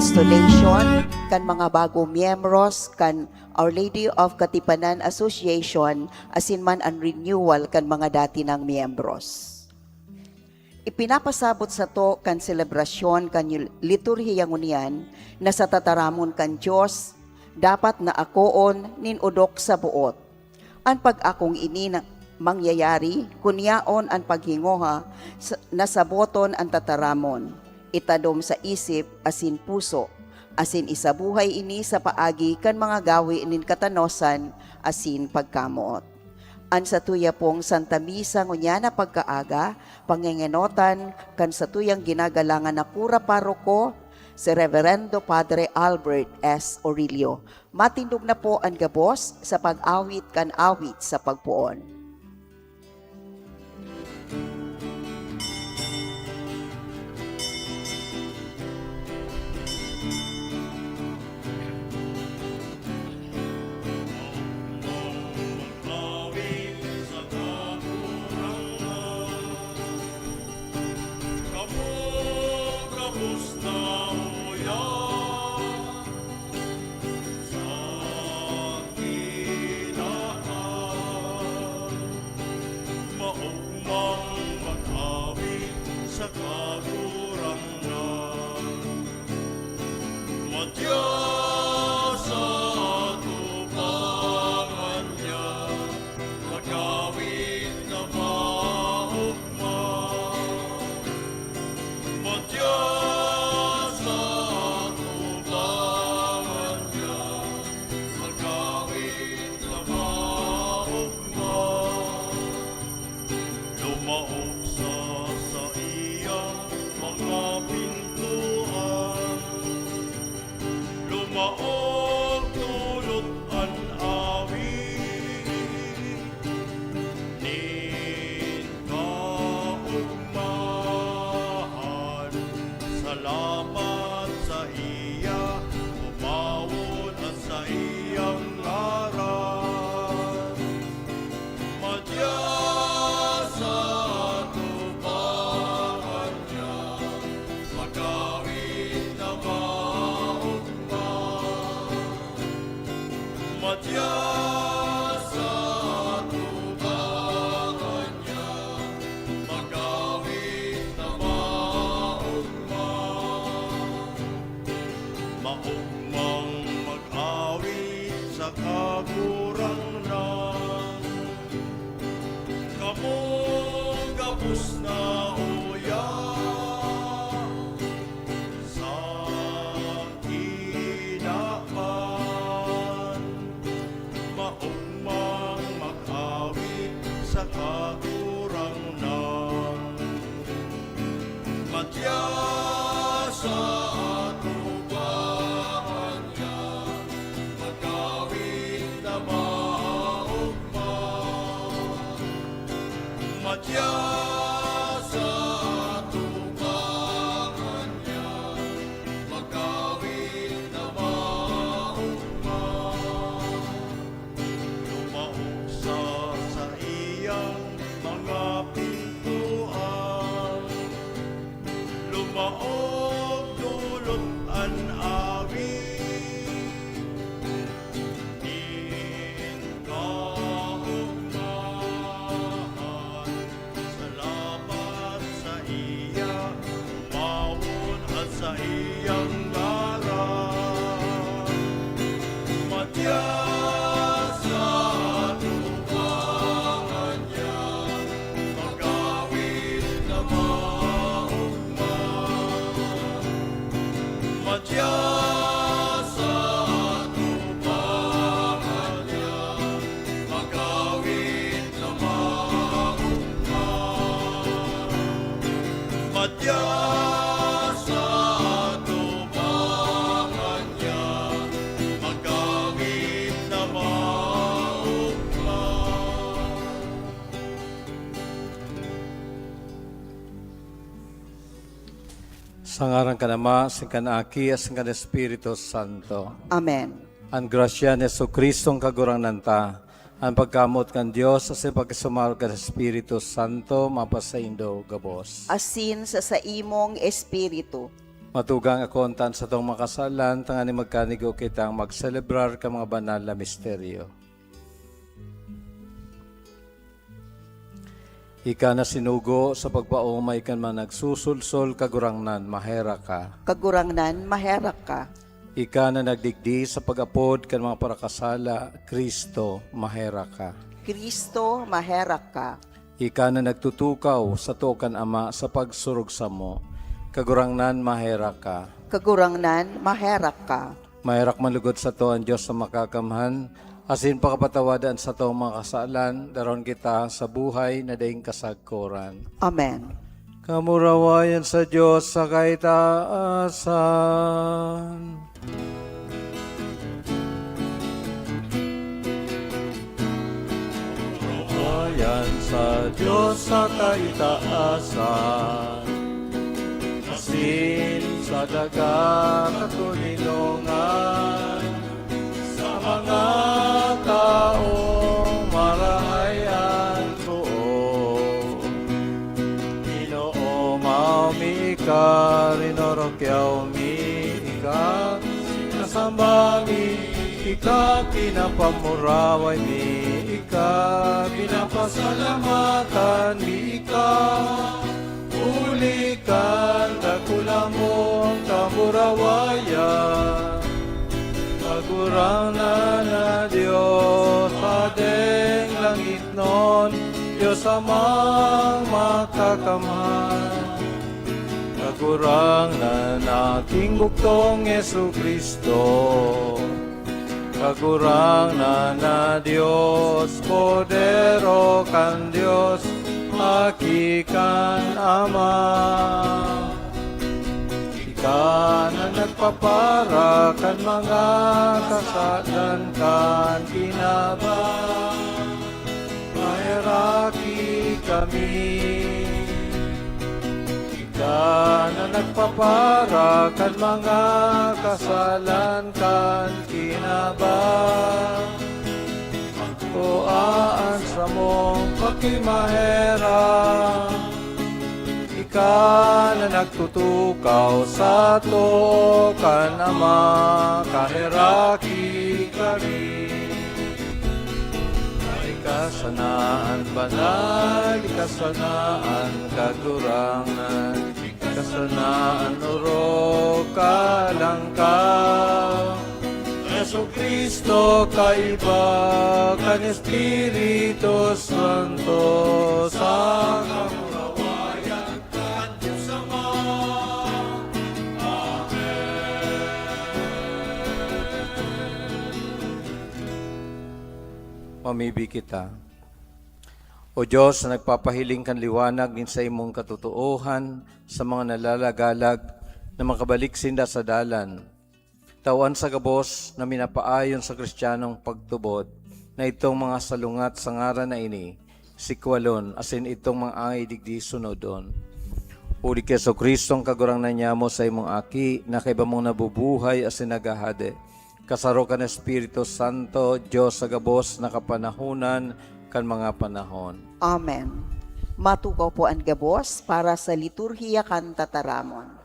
installation kan mga bagong miyembros kan Our Lady of Katipanan Association asin man ang renewal kan mga dati ng miyembros. Ipinapasabot sa to kan selebrasyon kan liturhiyang unian na sa tataramon kan Diyos dapat na akoon nin udok sa buot. Ang pag-akong ini na mangyayari, kunyaon ang paghingoha na saboton ang tataramon. Itadom sa isip asin puso, asin isabuhay ini sa paagi kan mga gawi nin katanosan asin pagkamuot. An sa tuya pong Santa Misa ngunya na pagkaaga, pangengenotan kan sa tuyang ginagalangan na pura paroko, si Reverendo Padre Albert S. Aurelio. Matindog na po ang gabos sa pag-awit kan awit sa pagpuon. Sa ngaran ka Ama, sa kanaki, at sa Espiritu Santo. Amen. Ang grasya ni Jesucristo ang kagurang nanta, ang pagkamot kan Diyos, at sa pagkasumaro ka Espiritu Santo, mapasaindo gabos. Asin sa imong espiritu. Matugang akontan sa tong makasalan, tangani magkanigo kitang magselebrar ka mga banal na misteryo. Ika na sinugo sa pagpaumay kan man nagsusulsol kagurangnan, mahera ka. Kagurangnan, maherak ka. Ika na nagdigdi sa pag-apod kan mga parakasala, Kristo, mahera ka. Kristo, maherak ka. Ika na nagtutukaw sa tukan Ama sa pagsurog sa mo, kagurangnan, mahera ka. Kagurangnan, maherak ka. Maherak malugod sa to ang Diyos sa makakamhan, asin pakapatawadan sa to mga kasalan, daron kita sa buhay na daing kasagkoran. Amen. Kamurawayan sa Diyos sa kaitaasan. Kamurawayan sa Diyos sa kaitaasan. Asin sa dagat at tulinongan, sa mga taong marahayan ko. Ginoo maumi ka, rinorokyaw mi ika, sinasamba mi ika, pinapamuraway mi ika, pinapasalamatan mi ika. Ulikan dakulamong kamurawayan, kagurangnan na Diyos, Padeng langit nun, Diyos amang makakamhan. Kagurangnan ating buktong Yesu Kristo, kagurangnan na Diyos, podero kan Diyos, Akikan Ama. Ika na nagpapara kan mga kasalan kan kinabang, mahiraki kami. Ika na nagpapara kan mga kasalan kan kinabang, tuaan sa mong pakimahera. Ika na nagtutukaw sa to kan Ama, kahiraki kami. Ikasanaan banal, ikasanaan kagurangan, ikasanaan uro kalangkang. Yesu Kristo kaiba kan Espiritu Santo sa kamurawayan kan Diyos Ama. Amen. Mamibi kita. O Diyos na nagpapahiling kan liwanag din sa imong katotohan sa mga nalalagalag na makabalik sinda sa dalan. Tawan sa gabos na minapaayon sa Kristiyanong pagtubod na itong mga salungat sa ngaran na ini, sikwalon, asin itong mga angay digdi sunodon. Uli Keso Kristong kagurang na niya mo sa imong aki, na kaiba mong nabubuhay asin nagahade. Kasaro ka na Espiritu Santo, Diyos sa gabos na kapanahunan kan mga panahon. Amen. Matukaw po ang gabos para sa liturhiya kan tataramon.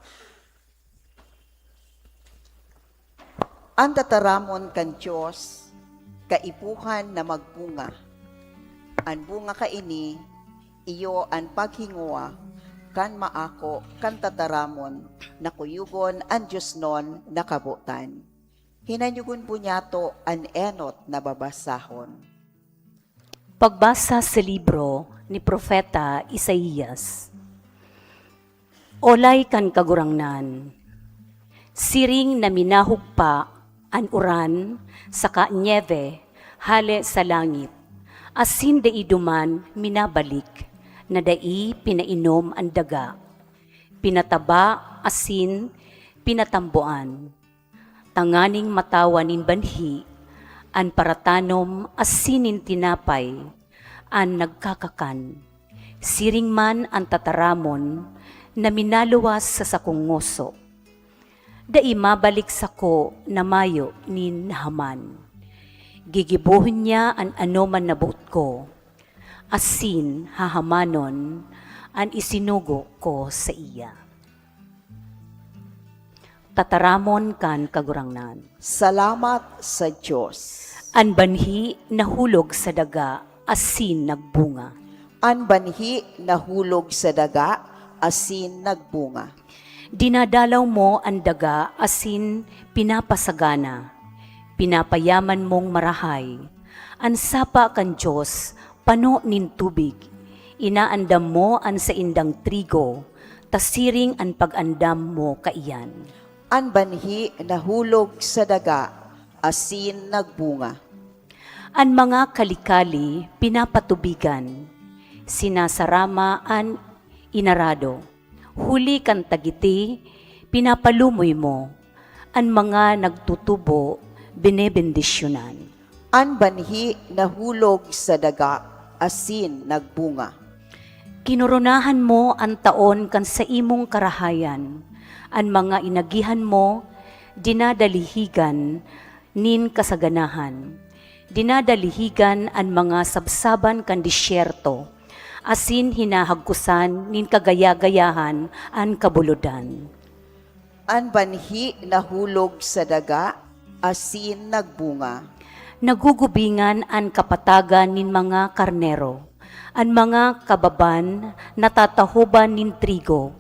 Ang tataramon kan Diyos, kaipuhan na magbunga. Ang bunga ka ini, iyo ang paghinguwa, kan maako, kan tataramon, na kuyugon ang Diyos non nakabutan. Hinanyugon po niya to ang enot na babasahon. Pagbasa sa libro ni Propeta Isaías. Olay kan kagurangnan, siring na minahugpa an uran sa kanyebe hale sa langit, asin dai duman minabalik, na dai pinainom ang daga, pinataba asin pinatambuan, tanganing matawanin banhi, an paratanom asinin tinapay, an nagkakakan, siring man ang tataramon na minaluwas sa sakungoso. Dai mabalik sako na mayo ni Haman. Gigibuhin niya an ano man nabuot ko, asin hahamanon an isinugo ko sa iya. tataramon kan kagurangnan. Salamat sa Diyos. An banhi nahulog sa daga, asin nagbunga. An banhi nahulog sa daga, asin nagbunga. Dinadalaw mo ang daga, asin pinapasagana. Pinapayaman mong marahay. An sapa kan Diyos, pano nin tubig. Inaandam mo an sa indang trigo, tasiring an pag-andam mo kaiyan. An banhi nahulog sa daga, asin nagbunga. An mga kalikali pinapatubigan, sinasarama an inarado. Huli kan tagiti, pinapalumoy mo. An mga nagtutubo, binebendisyonan. An banhi nahulog sa daga, asin nagbunga. Kinoronahan mo ang taon kan sa imong karahayan. An mga inagihan mo, dinadalihigan nin kasaganahan. Dinadalihigan ang mga sabsaban kan disyerto, asin hinahagkusan nin kagaya-gayahan an kabuludan. An banhi nahulog sa daga, asin nagbunga. Nagugubingan ang kapatagan nin mga karnero, ang mga kababan natatahuban nin trigo,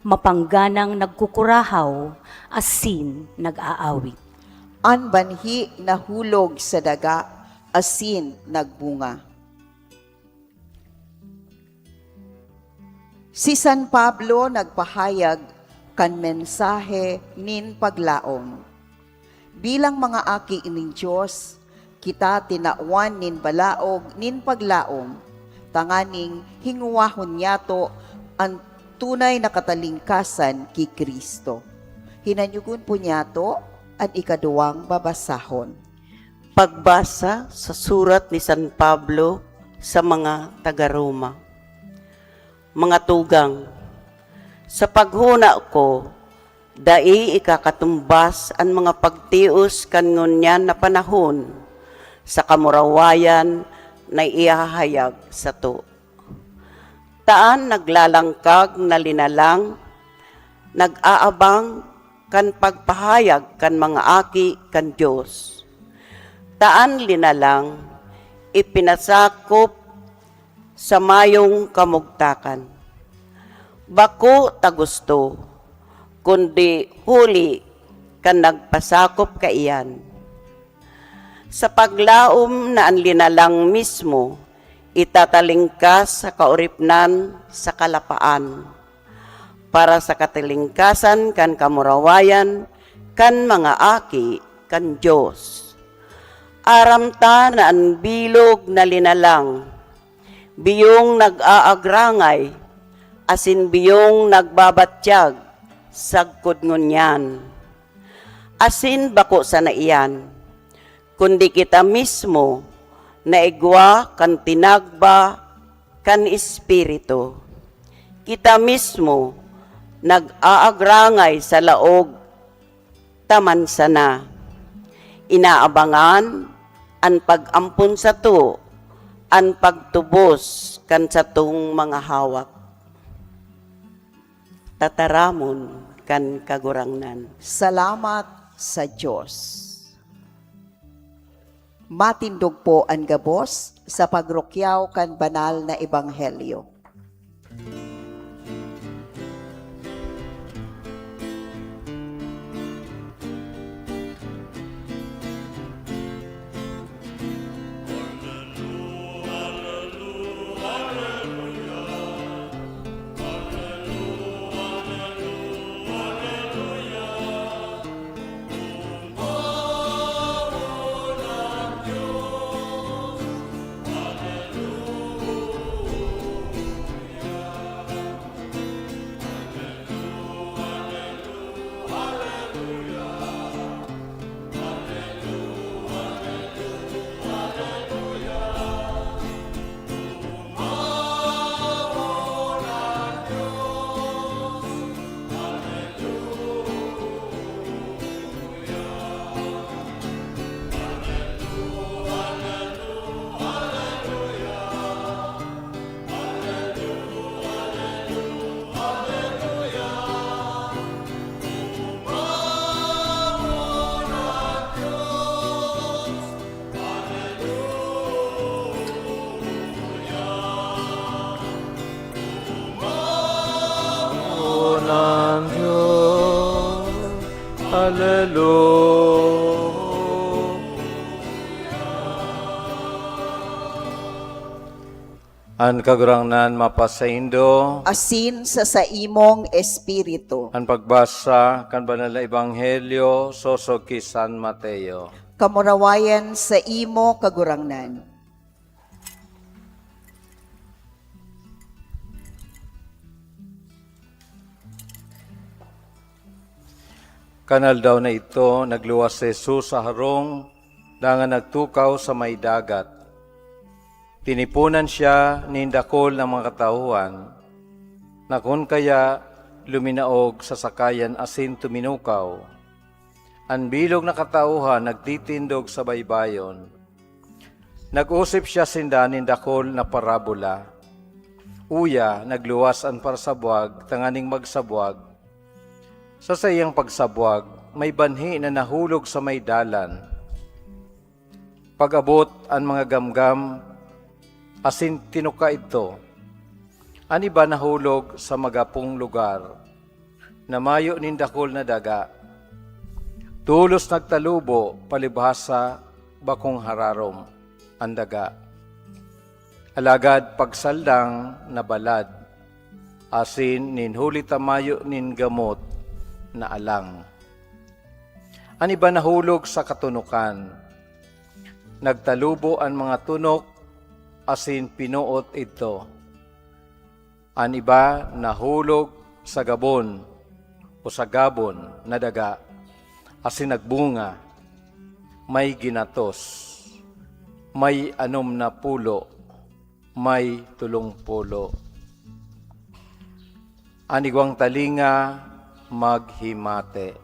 mapangganang nagkukurahaw, asin nag-aawit. An banhi nahulog sa daga, asin nagbunga. Si San Pablo nagpahayag kan mensahe nin paglaom. Bilang mga aki ning Diyos, kita tinawan nin balaog nin paglaom, tanganing hinguwahon yato ang tunay na katalingkasan ki Kristo. Hinanyugon po niyato at ikaduwang babasahon. Pagbasa sa surat ni San Pablo sa mga taga-Roma. Mga tugang, sa paghuna ko, dai ikakatumbas ang mga pagtios kanunyan na panahon sa kamurawayan na iahayag sa to. Taan naglalangkag na linalang, nag-aabang kan pagpahayag kan mga aki kan Diyos. Taan linalang, ipinasakop sa mayong kamugtakan. Bako tagusto, kundi huli kan nagpasakop kaiyan. Sa paglaom na ang linalang mismo, itatalingkas sa kauripnan sa kalapaan, para sa katilingkasan kan kamurawayan, kan mga aki, kan Diyos. Aramta na ang bilog na linalang, biyong nag-aagrangay, asin biyong nagbabatyag, sagkod ngunyan. Asin bako sa naiyan, kundi kita mismo, naigwa kan tinagba, kan espiritu. Kita mismo, nag-aagrangay sa laog, taman sana. Inaabangan, ang pag-ampun sa to, ang pagtubos kan sa tong mga hawak. Tataramon kan kagurangnan. Salamat sa Diyos. Matindog po ang gabos sa pagrukyaw kan banal na ebanghelyo. Hallelujah. An kagurangnan mapasaindo, asin sa imong espiritu. ang pagbasa kan banal na ebanghelyo sosog ki San Mateo. Kamurawayan sa imo kagurangnan. Kanal daw na ito, nagluwas si Jesus sa harong, dangan nagtukaw sa may dagat. Tinipunan siya nindakol ng mga katauhan, na kung kaya luminaog sa sakayan asin tuminukaw. Ang bilog na katauhan nagtitindog sa baybayon. Nag-usip siya sinda nindakol na parabola. Uya, nagluwas ang parsabwag, tanganing magsabwag. Sa sayang pagsabwag, may banhi na nahulog sa may dalan. Pag-abot ang mga gamgam, asin tinuka ito. Ani ba nahulog sa magapong lugar, na mayo nindakol na daga. Tulos nagtalubo, palibhasa, bakong hararom, ang daga. Alagad pagsaldang na balad, asin ninhuli tamayo nin gamot na alang. Ani ba nahulog sa katunukan, nagtalubo ang mga tunok, asin pinuot ito. An iba nahulog sa gabon o sa gabon na daga, asin nagbunga, may ginatos, may anom na pulo, may tulong pulo. Anigwang talinga, maghimate.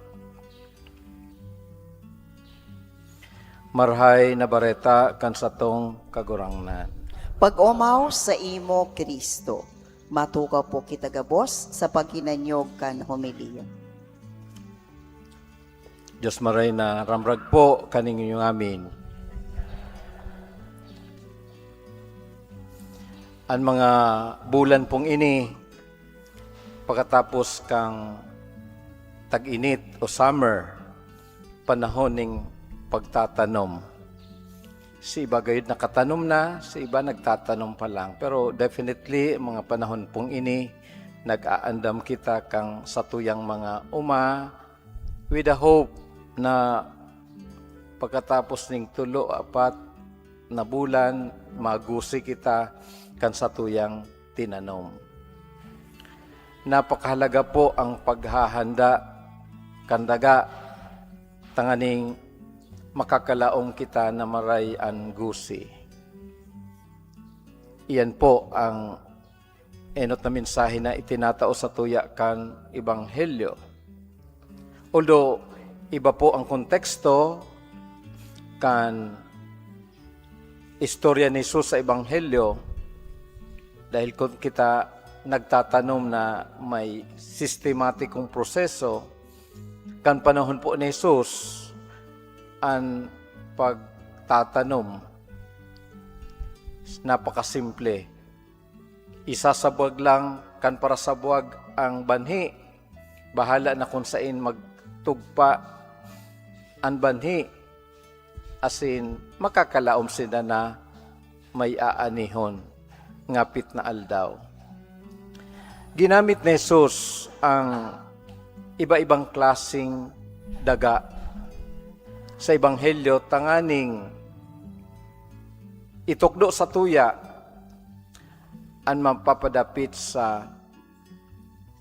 Marhay na bareta kan satong kagurangnan. Pag-umaw sa imo Kristo. Matukaw po kita gabos sa paghinanyog kan homilya. Diyos maray na ramrag po kaning inyong amin. Ang mga bulan pong ini, pagkatapos kang tag-init o summer, panahon ng pagtatanom. Si iba gayud nakatanom na, si iba nagtatanom pa lang. Pero definitely, mga panahon pong ini, nag-aandam kita kang satuyang mga uma with the hope na pagkatapos ng 3-4 na bulan, magusi kita kan satuyang tinanom. Napakahalaga po ang paghahanda kandaga tanganing makakalaom kita na maray ang gusi. Iyan po ang enot na mensahe na itinatao sa tuya kan Ebanghelyo. Although iba po ang konteksto kan istorya ni Jesus sa Ebanghelyo, dahil kung kita nagtatanom na may sistematikong proseso, kan panahon po ni Jesus, ang pagtatanom, napakasimple. Isasabwag lang, kan para sabwag ang banhi. Bahala na kung saan magtugpa ang banhi. Asin, makakalaom sila na may aanihon, ngapit na aldaw. Ginamit ni Jesus ang iba-ibang klasing daga sa Ebanghelyo, tanganing itukdo sa tuya ang mapapadapit sa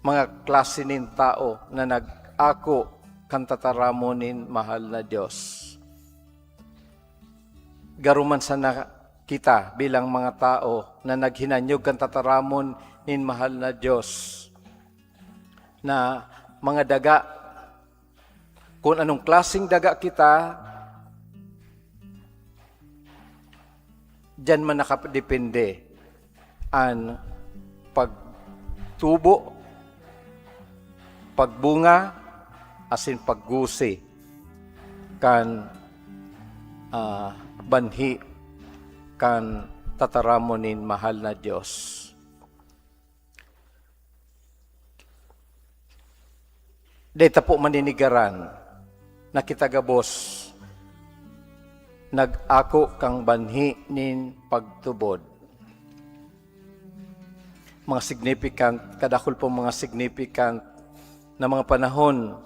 mga klase nin tao na nag-ako kan tataramonin mahal na Diyos. Garuman sana kita bilang mga tao na naghinanyog kan tataramon nin mahal na Diyos, na mga daga, kung anong klaseng daga kita, diyan man nakadepende ang pagtubo, pagbunga, asin paggusi kan banhi kan tataramonin mahal na Diyos. Dita po maninigaran na kitagabos nag-ako kang banhi nin pagtubod. Mga significant, kadakol po mga significant na mga panahon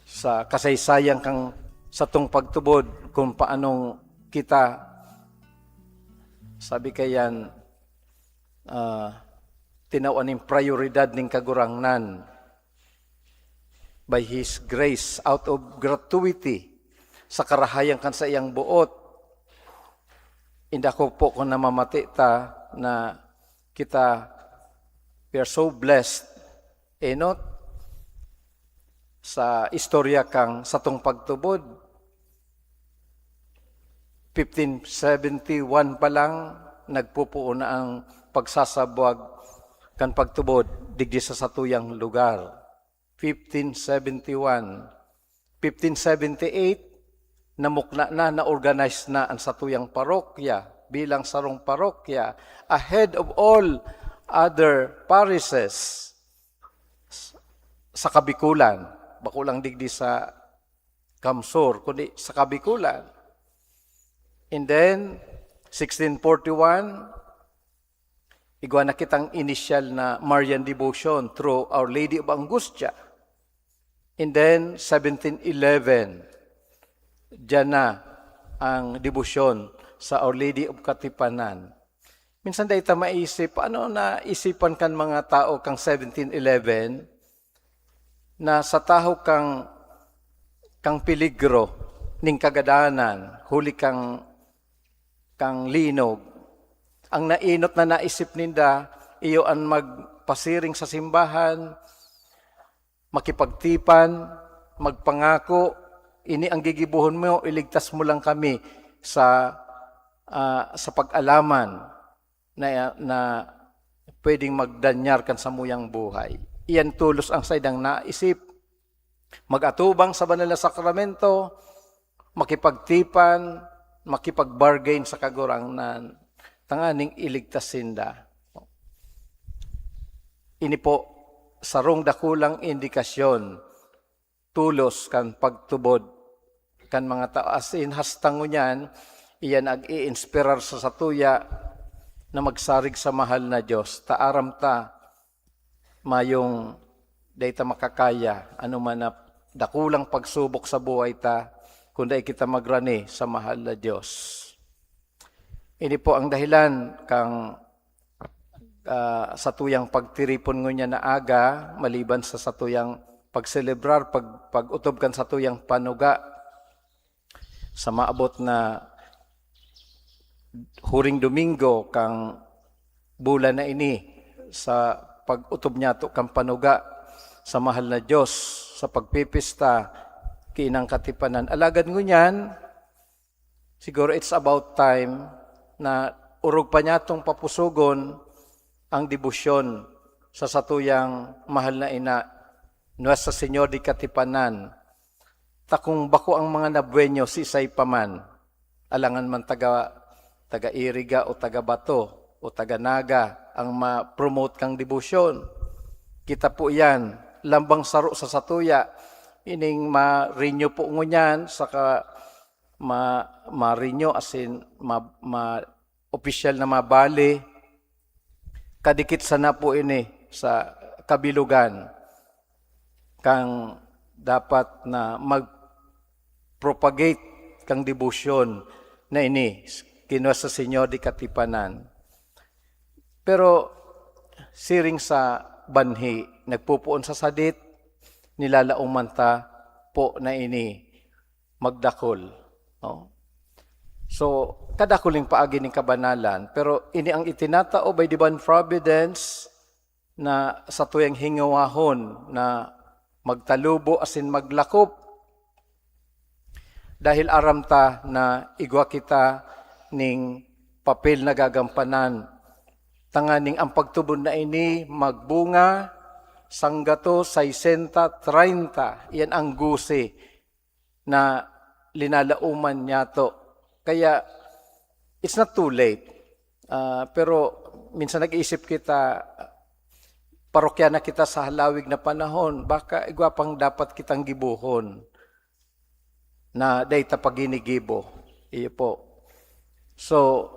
sa kasaysayan kang sa tong pagtubod kung paanong kita, sabi kayan, tinawan ng prioridad ng kagurangnan by His grace, out of gratuity, sa karahayang kan sa iyang buot. Inda ko po kung namamati ta na kita, we are so blessed, not sa istorya kang sa tong pagtubod. 1571 pa lang, nagpupuo na ang pagsasabwag kan pagtubod digdi sa satuyang lugar. 1571. 1578, namukna na organize na ang satuyang parokya bilang sarong parokya ahead of all other parishes sa Kabikulan. Bakulang digdi sa Kamsur, kundi sa Kabikulan. And then, 1641, igwa na kitang initial na Marian devotion through Our Lady of Angustia. And then, 1711, diyan na ang debosyon sa Our Lady of Katipanan. Minsan dahil ta maisip, ano na isipan kan mga tao kang 1711 na sa taho kang peligro ning kagadanan, huli kang linog. Ang nainot na naisip ninda, iyo ang magpasiring sa simbahan, makipagtipan, magpangako, ini ang gigibuhon mo, iligtas mo lang kami sa pag-alaman na pwedeng magdanyar kan sa muyang buhay. Iyan tulos ang saydang naisip. Mag-atubang sa banal na sakramento, makipagtipan, makipag-bargain sa kagurangnan, tanganing iligtas sinda. Ini po sarong dakulang indikasyon, tulos kan pagtubod kan mga tao. As in, hastango niyan, iyan ag-i-inspirar sa satuya na magsarig sa mahal na Diyos. Taaram ta, mayong dayta makakaya, ano man na dakulang pagsubok sa buhay ta, kundi kita magrani sa mahal na Diyos. Ini po ang dahilan kang satuyang pagtiripon ngunya na aga, maliban sa satuyang pagselebrar, pag-utob kan satuyang panuga, sa maabot na huring Domingo kang bulan na ini, sa pag-utob niya to kang panuga sa mahal na Diyos, sa pagpipista kinang katipanan. Alagad ngunyan, siguro it's about time na urog pa niya tong papusugon ang debosyon sa satuyang mahal na ina, Nuestra Señor di Katipanan. Takung bako ang mga nabuenyo si isay paman, alangan man taga-iriga o taga-bato o taga-naga ang ma-promote kang debosyon. Kita po yan, lambang saro sa satuya, ining ma-renew po ngunyan, saka ma-renew as in ma-official na mabali, kadikit sana po ini sa kabilugan, kang dapat na mag-propagate kang debosyon na ini, kinuha sa Senyor di Katipanan. Pero siring sa banhi, nagpupuon sa sadit, nilalaong manta po na ini magdakol. No? So, kadakuling paagi ng kabanalan, pero ini ang itinatao by divine providence na sa tuyang hingawahon na magtalubo asin maglakop. Dahil aramta na igwa kita ning papel na gagampanan. Tanganing ang pagtubod na ini magbunga, sanggato, 60, 30. Yan ang gusi na linalauman niya to. Kaya, it's not too late. Pero minsan nag-iisip kita, parokya na kita sa halawig na panahon, baka igwa pang dapat kitang gibuhon. na data paginigibo. Iyo po. So,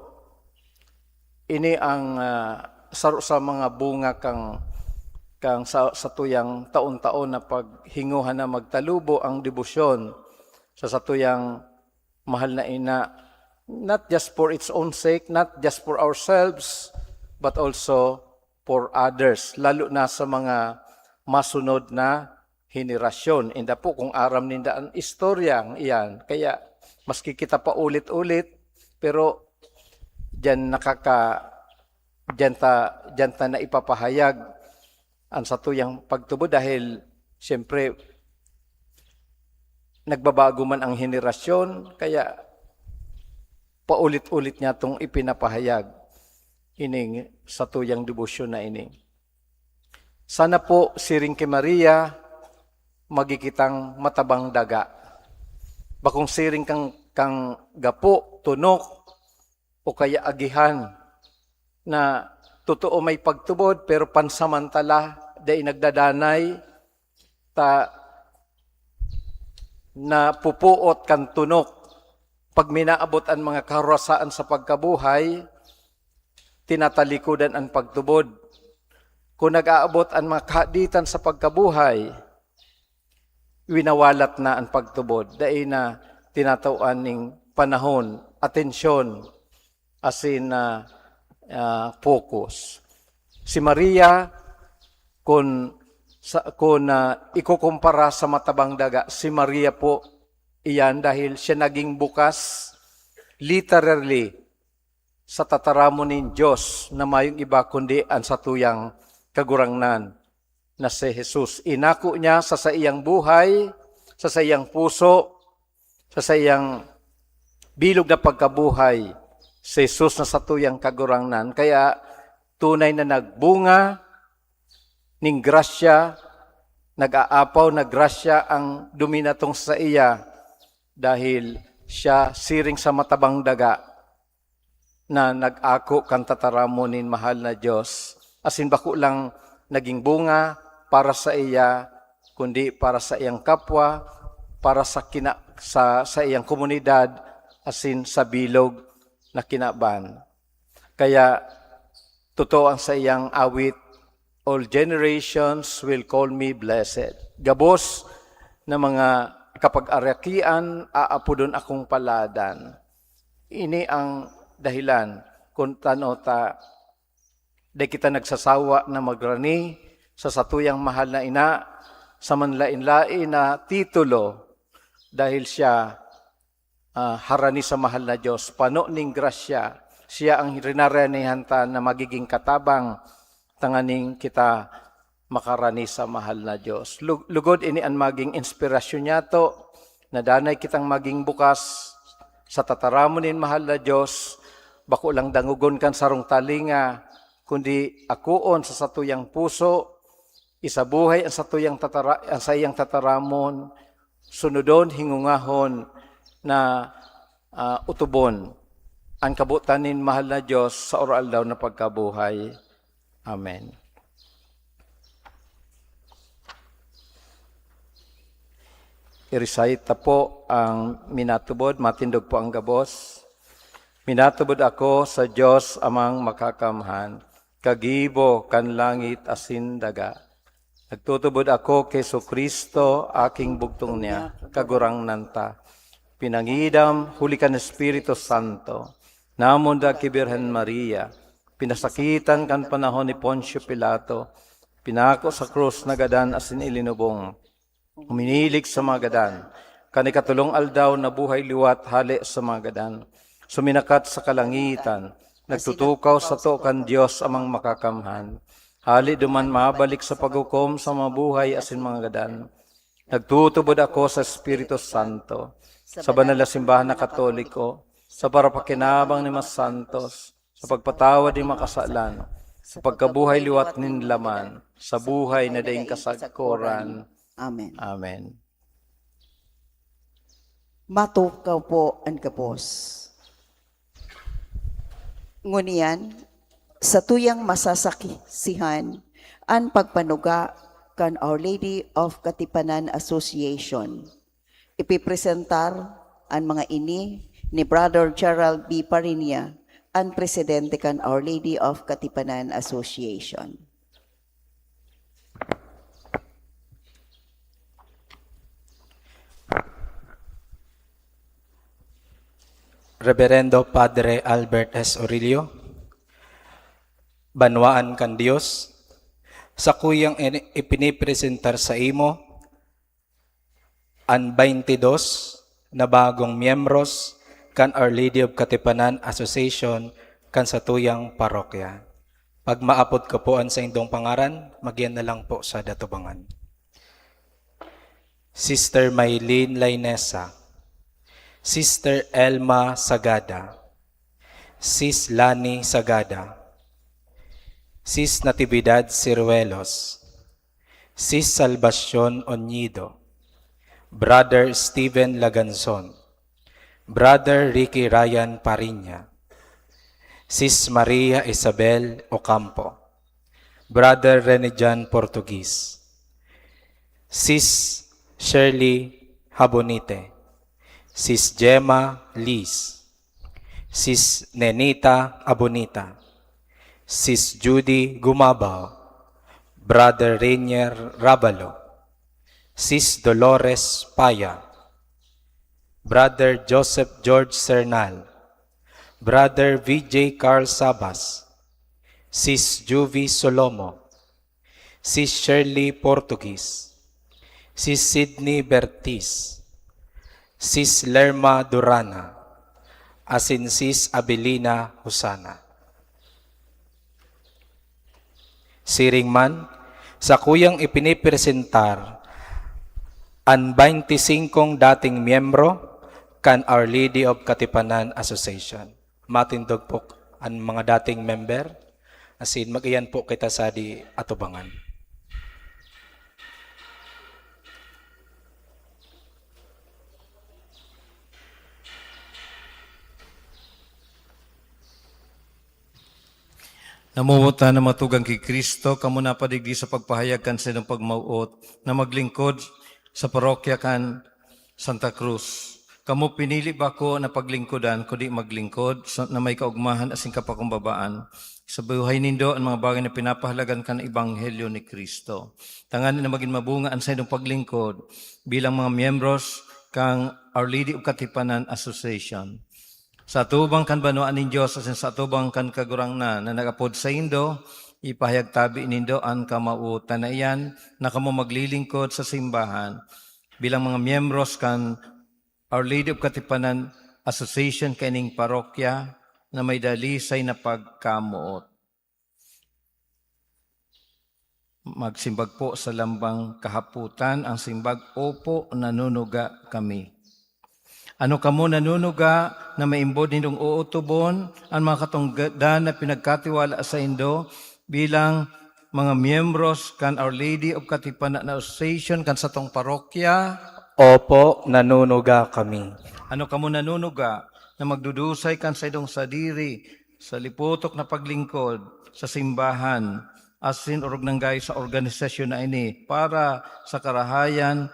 ini ang sa mga bunga kang sa tuyang taon-taon na paghinguhan na magtalubo ang debosyon sa satuyang mahal na ina, not just for its own sake, not just for ourselves, but also for others, lalo na sa mga masunod na henerasyon. Inda po kung aram ninda ang istoryang iyan. Kaya maski kita pa ulit-ulit, pero diyan ta na ipapahayag ang satuyang pagtubo dahil siyempre nagbabago man ang henerasyon, kaya paulit-ulit niya itong ipinapahayag ining satuyang debosyon na ining. Sana po si Ringke Maria magikitang matabang daga. Bakong siring kang gapo, tunok, o kaya agihan na totoo may pagtubod pero pansamantala dahil nagdadanay na pupuot kan tunok. Pag minaabot ang mga karasaan sa pagkabuhay, tinatalikudan ang pagtubod. Kung nag-aabot ang mga kaaditan sa pagkabuhay, winawalat na ang pagtubod. Dahil na tinatauan ng panahon, atensyon, asin na focus. Si Maria, kung ikukumpara sa matabang daga, si Maria po iyan dahil siya naging bukas, literally, sa tataramon ng Diyos na mayong iba kundi ang satuyang kagurangnan na si Jesus. Inako niya sa iyang buhay, sa iyang puso, sa iyang bilog na pagkabuhay, si Jesus na satuyang kagurangnan. Kaya tunay na nagbunga ning grasya, nag-aapaw na grasya ang duminatong sa iya dahil siya siring sa matabang daga na nag-ako kan tataramonin mahal na Diyos. Asin bako lang naging bunga para sa iya, kundi para sa iyang kapwa, para sa iyang komunidad, asin sa bilog na kinaban. Kaya totoo ang sa iyang awit, all generations will call me blessed. Gabos na mga kapag-arakian, aapudon akong paladan. Ini ang dahilan kung di kita nagsasawa na magrani sa satuyang mahal na ina sa manlain-lain na titulo dahil siya harani sa mahal na Diyos, pano ning grasya, siya ang rinaranihan na magiging katabang tanganing kita makarani sa mahal na Diyos. Lugod ini ang maging inspirasyon niya to, na danay kitang maging bukas sa tataramonin mahal na Diyos, bako lang dangugon kan sarong talinga, kundi akuon sa satuyang puso, isabuhay ang sa iyang tataramon, sunodon, hingungahon, na utubon ang kabutanin mahal na Diyos sa oral daw na pagkabuhay. Amen. I-recite po ang minatubod, matindog po ang gabos. Minatubod ako sa Diyos amang makakamhan, kagibo kan langit asin daga. Nagtutubod ako kay Kristo, aking bugtong niya, kagurang nanta. Pinangidam, huli kan Espiritu Santo, namon da kay Birhen Maria, pinasakitan kan panahon ni Poncio Pilato, pinako sa krus na gadan asin ilinubong, uminilig sa mga gadan, kanikatulong aldaw na buhay liwat hali sa mga gadan, suminakat sa kalangitan, nagtutukaw sa to kan Diyos amang makakamhan, hali duman mabalik sa paghukom sa mga buhay asin mga gadan, nagtutubod ako sa Espiritu Santo, sa banal na simbahan na Katoliko, sa parapakinabang ni Mas Santos, sa pagpatawad ni makasalan, sa pagkabuhay liwat nin laman, sa buhay na daing kasagkoran. Amen. Amen. Matukaw po ang kapos. Ngunyan, sa tuyang masasakisihan, ang pagpanuga kan Our Lady of Katipanan Association, Ipipresentar ang mga ini ni Brother Gerald B. Parinia, ang presidente kan Our Lady of Katipanan Association. Reverendo Padre Albert S. Orilio, banwaan kan Dios, sa kuyang ipinipresentar sa imo, ang 22 na bagong miyembros kan Our Lady of Katipanan Association kan sa tuyang parokya. Pag maapod ka po ang sa indong pangaran, magyan na lang po sa datubangan. Sister Maylene Lainesa, Sister Elma Sagada, Sis Lani Sagada, Sis Natividad Ciruelos, Sis Salvacion Onido, Brother Steven Laganzon, Brother Ricky Ryan Parinya, Sis Maria Isabel Ocampo, Brother Renijan Portuguese, Sis Shirley Habonite, Sis Gemma Liz, Sis Nenita Abonita, Sis Judy Gumabao, Brother Rainier Rabalo, Sis Dolores Paya, Brother Joseph George Cernal, Brother VJ Carl Sabas, Sis Juvie Solomo, Sis Shirley Portuguese, Sis Sidney Bertis, Sis Lerma Durana, asin Sis Abilina Husana. Siring man, sa kuyang ipinipresentar ang 25 dating miyembro kan Our Lady of Katipanan Association. Matindog po ang mga dating member, asin mag-iyan po kita sa di atubangan. Namumuta na matugang kay Kristo, kamo na padigdi sa pagpahayag kan sa inyong pagmauot, na maglingkod sa parokya kan Santa Cruz. Kamo pinili ba ko na paglingkodan, kundi maglingkod, na may kaugmahan asing kapakumbabaan. Sa buhay nindo, ang mga bagay na pinapahalagan kan Ebanghelyo ni Kristo. Tanganin na maging mabunga ang sa inyong paglingkod bilang mga miyembros kang Our Lady of Katipanan Association. Sa atubang kan banuan ni Diyos, asin sa atubang kan kagurang na nagapod sa indo, ipahayag tabi nindo ang kamautan na iyan na kamo maglilingkod sa simbahan bilang mga miyembros kan Our Lady of Katipanan Association kaning parokya na may dalisay na pagkamuot. Magsimbag po sa lambang kahaputan ang simbag, opo, nanunuga kami. Ano kamo nanunuga na maimbod nindong uutubon ang mga katungdan na pinagkatiwala sa indo bilang mga miyembros kan Our Lady of Katipanan Association kan sa tong parokya? Opo, nanunuga kami. Ano kamo nanunuga na magdudusay kan sa idong sadiri sa liputok na paglingkod sa simbahan asin orog nanggay sa organisasyon na ini para sa karahayan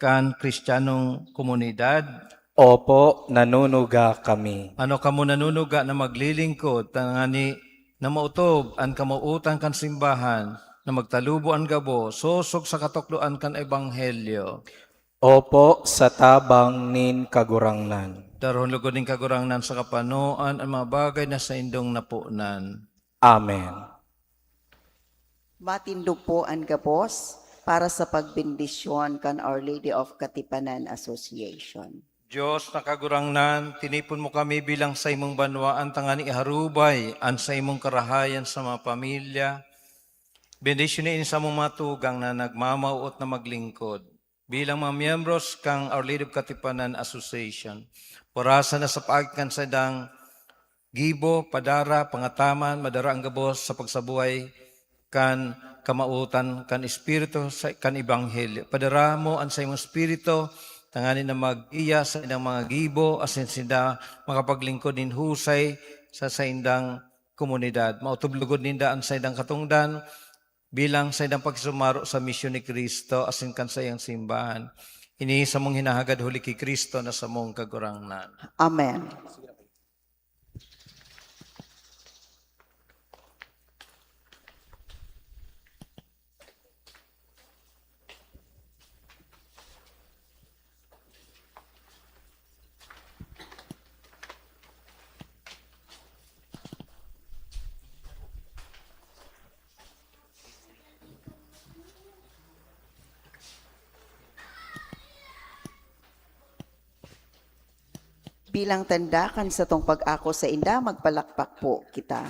kan Kristiyanong komunidad? Opo, nanunuga kami. Ano kamo nanunuga na maglilingkod tangani na mautob ang kamauutan kan simbahan na magtalubo ang gabo sosog sa katukloan kan Ebanghelyo? Opo, sa tabang nin kagurangnan. Daron lugod ning kagurangnan sa kapanoan ang mga bagay na sa indong napunan. Amen. Matindog po ang gabos para sa pagbindisyon kan Our Lady of Katipanan Association. Diyos na kagurangnan, tinipon mo kami bilang sa imong banwaan tangani iharubay an sa imong karahayan sa mga pamilya. Bendisyonin sa mong matugang na nagmamauot na maglingkod bilang mga miyembros kang Our Lady of Katipanan Association. Purasa na sa pagkan sa dang gibo, padara, pangataman, madara ang gabos sa pagsabuhay kan kamautan kan Espiritu sa kan Ebanghelyo. Padara mo ang sa imong Espiritu tangani na mag-iya sa indang mga gibo asin sinda makapaglingkod nin husay sa indang komunidad. Mautublugod ninda ang sa indang katungdan bilang sa indang pagsumaro sa misyon ni Kristo asin kan sa iyang simbahan. Ini sa mong hinahagad huli kay Kristo na sa mong kagurangnan. Amen. Bilang tandakan sa tong pag-ako sa inda, magpalakpak po kita.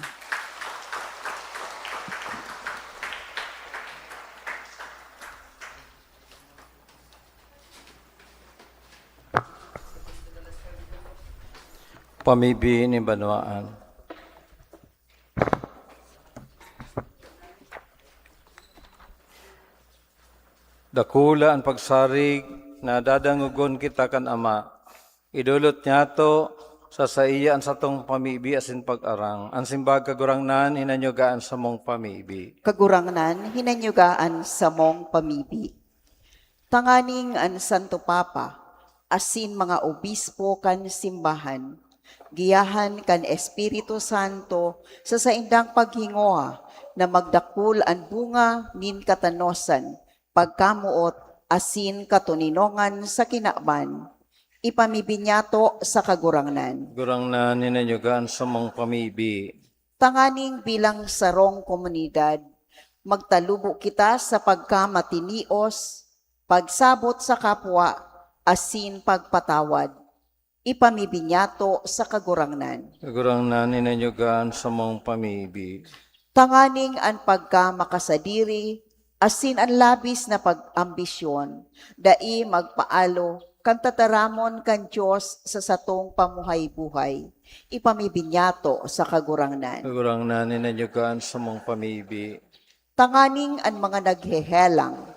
Pamibi ni Banwaan. Dakula ang pagsarig na dadangugon kita kan Ama. Idulot niya to sa saiya ang satong pamibi asin pag-arang. Ang simbag kagurangnan hinanyugaan sa mong pamibi. Kagurangnan, hinanyugaan sa mong pamibi. Tanganing an Santo Papa, asin mga obispo kan simbahan, giyahan kan Espiritu Santo sa saindang paghingoa na magdakul ang bunga nin katanosan, pagkamuot asin katuninongan sa kinaban, ipamibinyato sa kagurangnan. Gurangnan hinanyugaan sa mong pamibi. Tanganing bilang sarong komunidad, magtalubo kita sa pagkamatinios, pagsabot sa kapwa, asin pagpatawad, ipamibinyato sa kagurangnan. Gurangnan hinanyugaan sa mong pamibi. Tanganing ang pagkamakasadiri, asin ang labis na pag-ambisyon, dai magpaalo, kan tataramon kan Diyos sa satong pamuhay-buhay, ipamibinyato sa kagurangnan. Gurangnan hinanyugaan sa mong pamibi. Tanganing ang mga naghehelang,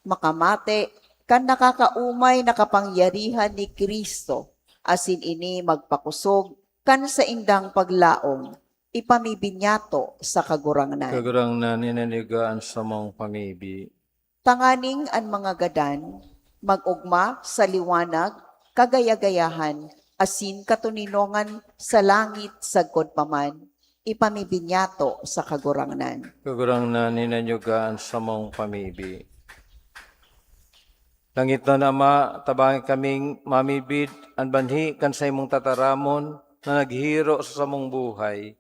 makamate, kan nakakaumay na kapangyarihan ni Kristo, asin ini magpakusog, kan sa indang paglaom, ipamibinyato sa kagurangnan. Kagurangnan hinanyugaan sa mong pamibi. Tanganing ang mga gadan, mag-ugma sa liwanag, kagayagayahan, asin katuninongan sa langit sagkod paman, ipamibinyato sa kagurangnan. Kagurangnan hinanyugaan sa mong pamibi. Langit na Ama, tabangin kaming mamibid, ang banhi kan sa imong tataramon, na naghiro sa samong buhay.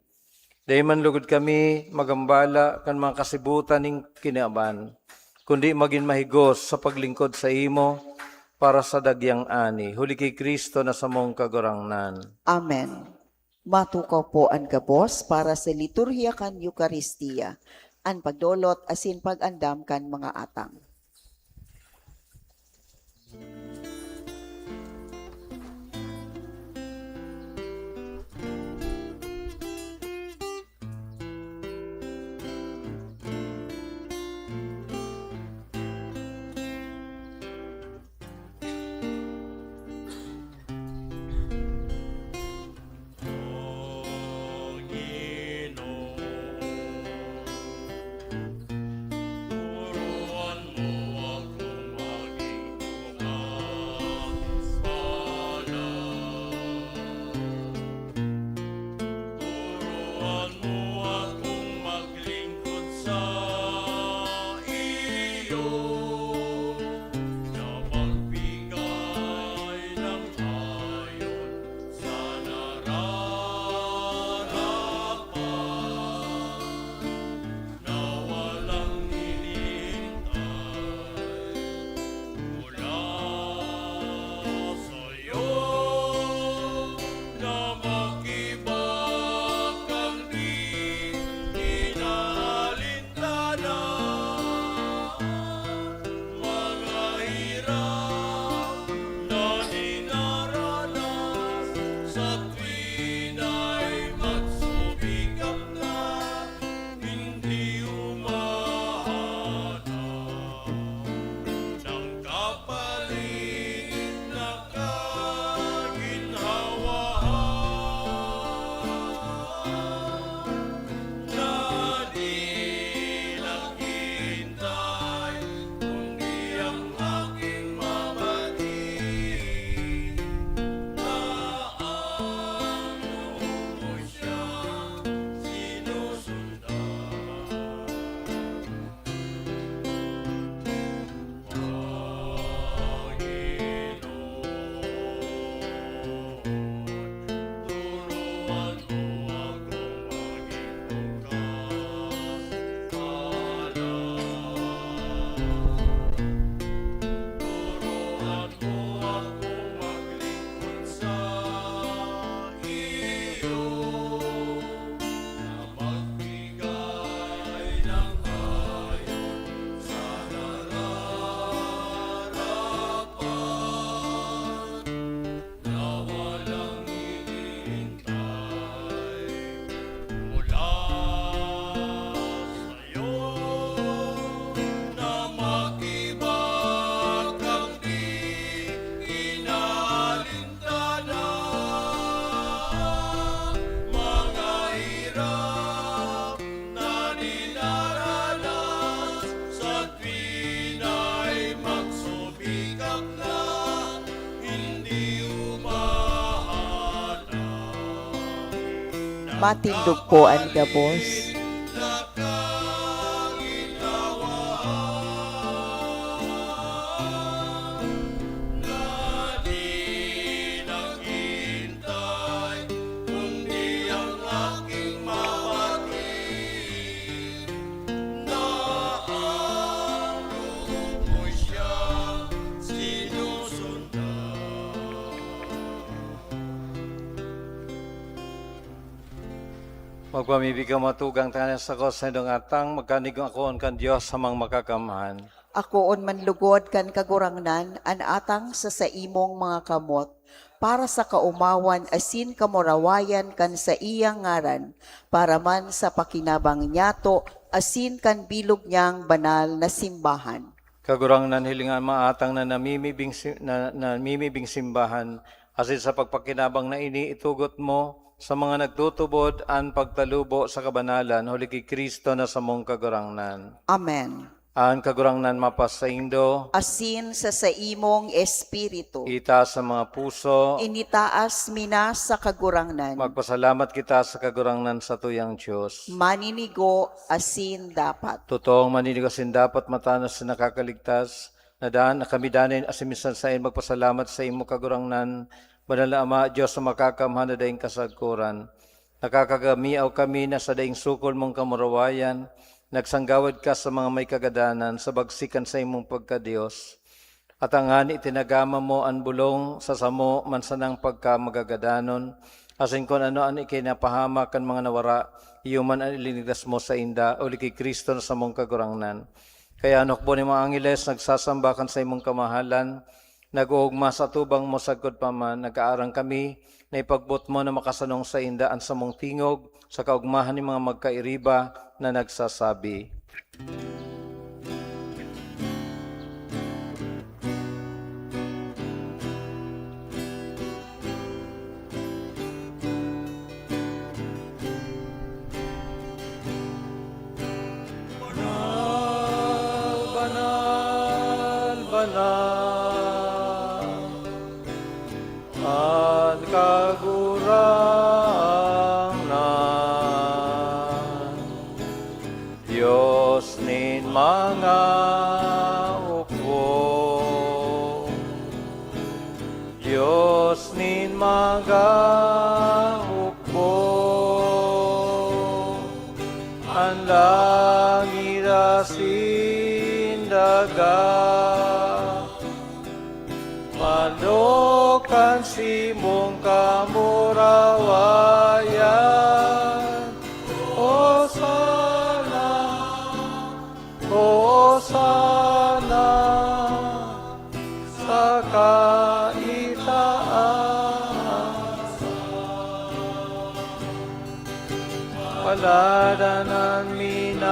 Dahil man lugod kami magambala kan mga kasibutan ning kinaban, kundi maging mahigos sa paglingkod sa imo para sa dagyang ani. Huli kay Kristo na sa mong kagurangnan. Amen. Matukaw po ang gabos para sa liturhiya kan Eucharistia, ang pagdolot asin pag-andam kan mga atang. Turuan mo matindog ko ang gabos. Magpamibigang matugang tanan sa ko sa indong atang, magkanigong akoon kan Diyos sa mga makakamahan. Akoon manlugod kan kagurangnan an atang sa imong mga kamot para sa kaumawan asin kamurawayan kan sa iyang ngaran para man sa pakinabang niyato asin kan bilog niyang banal na simbahan. Kagurang nanhilingan maatang na namimibing simbahan, asin sa pagpakinabang na ini itugot mo sa mga nagtutubod an pagtalubo sa kabanalan, huli kay Kristo na sa mong kagurangnan. Amen. Ang kagurangnan mapasaindo, Asin sa imong espiritu, ita sa mga puso, initaas mina sa kagurangnan, magpasalamat kita sa kagurangnan sa tuyang Diyos. maninigo asin dapat. Totoong maninigasin dapat matanos na nakakaligtas, na daan na kami danin asimisan sa in magpasalamat sa imo kagurangnan, Banal na Ama, Diyos sa makakamhan na daing kasagkuran. Nakakagamiaw kami na sa daing sukol mong kamurawayan, nagsanggawad ka sa mga may kagadanan, sa bagsikan sa imong pagka-Diyos. At ang hani itinagama mo ang bulong sa samo mansanang pagka magagadanon, asin kung ano ang ikinapahamak kan mga nawara, iyuman ang ilinigdas mo sa inda, uli kay Kristo na sa mong kagurangnan. Kaya anokbo ni mga angeles, nagsasambakan sa imong kamahalan, nag-uugma sa tubang mo sagkod pa man, nag-aarang kami na ipagbot mo na makasanong sa inda ang samong tingog sa kaugmahan ni mga magkairiba na nagsasabi. Banal, banal, at kagurangnan, Diyos nin mga upo, Diyos nin mga upo, ang langit asin daga, Manokan si mong kamurawayan, O sana, O sana, sa kaitaasan. Paladanan minadigdig,